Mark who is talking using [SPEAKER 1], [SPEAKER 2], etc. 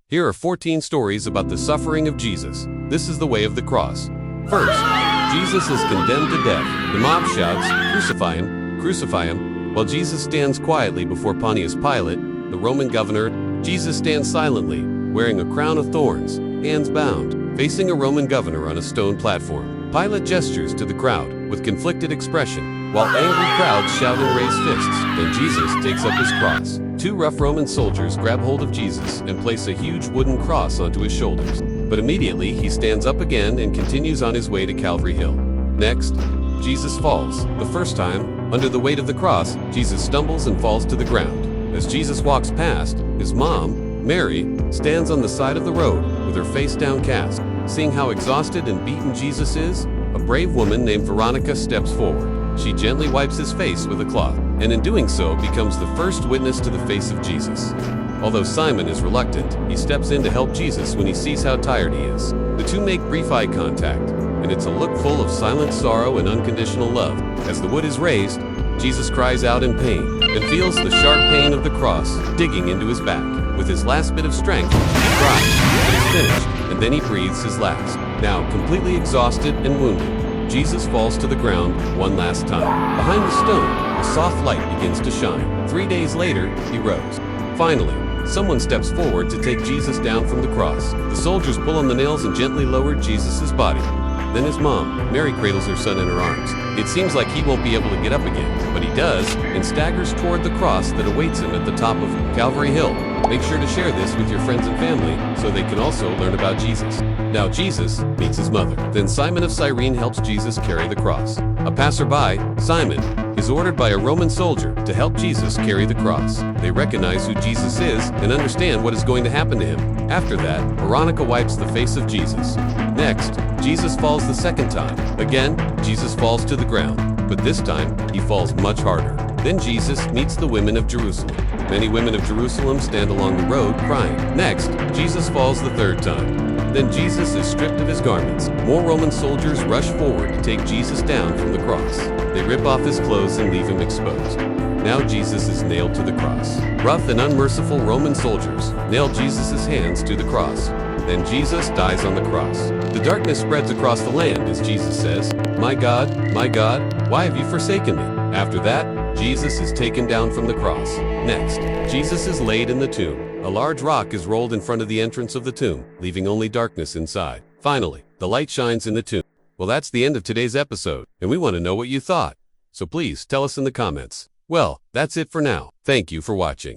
[SPEAKER 1] Here are 14 stories about the suffering of Jesus. This is the way of the cross. First, Jesus is condemned to death. The mob shouts, "Crucify him, crucify him," while Jesus stands quietly before Pontius Pilate, the Roman governor. Jesus stands silently, wearing a crown of thorns, hands bound, facing a Roman governor on a stone platform. Pilate gestures to the crowd with conflicted expression, while angry crowds shout and raise fists. Then Jesus takes up his cross. Two rough Roman soldiers grab hold of Jesus and place a huge wooden cross onto his shoulders. But immediately he stands up again and continues on his way to Calvary Hill. Next, Jesus falls. The first time, under the weight of the cross, Jesus stumbles and falls to the ground. As Jesus walks past, his mom, Mary, stands on the side of the road with her face downcast. Seeing how exhausted and beaten Jesus is, a brave woman named Veronica steps forward. She gently wipes his face with a cloth, and in doing so becomes the first witness to the face of Jesus. Although Simon is reluctant, he steps in to help Jesus when he sees how tired he is. The two make brief eye contact, and it's a look full of silent sorrow and unconditional love. As the wood is raised, Jesus cries out in pain and feels the sharp pain of the cross digging into his back. With his last bit of strength, he cries, "It is finished," and then he breathes his last. Now, completely exhausted and wounded, Jesus falls to the ground one last time. Behind the stone, a soft light begins to shine. 3 days later, he rose. Finally, someone steps forward to take Jesus down from the cross. The soldiers pull on the nails and gently lower Jesus' body. Then his mom, Mary, cradles her son in her arms. It seems like he won't be able to get up again, but he does, and staggers toward the cross that awaits him at the top of Calvary Hill. Make sure to share this with your friends and family so they can also learn about Jesus. Now Jesus meets his mother. Then Simon of Cyrene helps Jesus carry the cross. A passerby, Simon, is ordered by a Roman soldier to help Jesus carry the cross. They recognize who Jesus is and understand what is going to happen to him. After that, Veronica wipes the face of Jesus. Next, Jesus falls the second time. Again, Jesus falls to the ground, but this time he falls much harder. Then Jesus meets the women of Jerusalem. Many women of Jerusalem stand along the road crying. Next, Jesus falls the third time. Then Jesus is stripped of his garments. More Roman soldiers rush forward to take Jesus down from the cross. They rip off his clothes and leave him exposed. Now Jesus is nailed to the cross. Rough and unmerciful Roman soldiers nail Jesus' hands to the cross. Then Jesus dies on the cross. The darkness spreads across the land as Jesus says, my God, why have you forsaken me?" After that, Jesus is taken down from the cross. Next, Jesus is laid in the tomb. A large rock is rolled in front of the entrance of the tomb, leaving only darkness inside. Finally, the light shines in the tomb. Well, that's the end of today's episode, and we want to know what you thought. So please tell us in the comments. Well, that's it for now. Thank you for watching.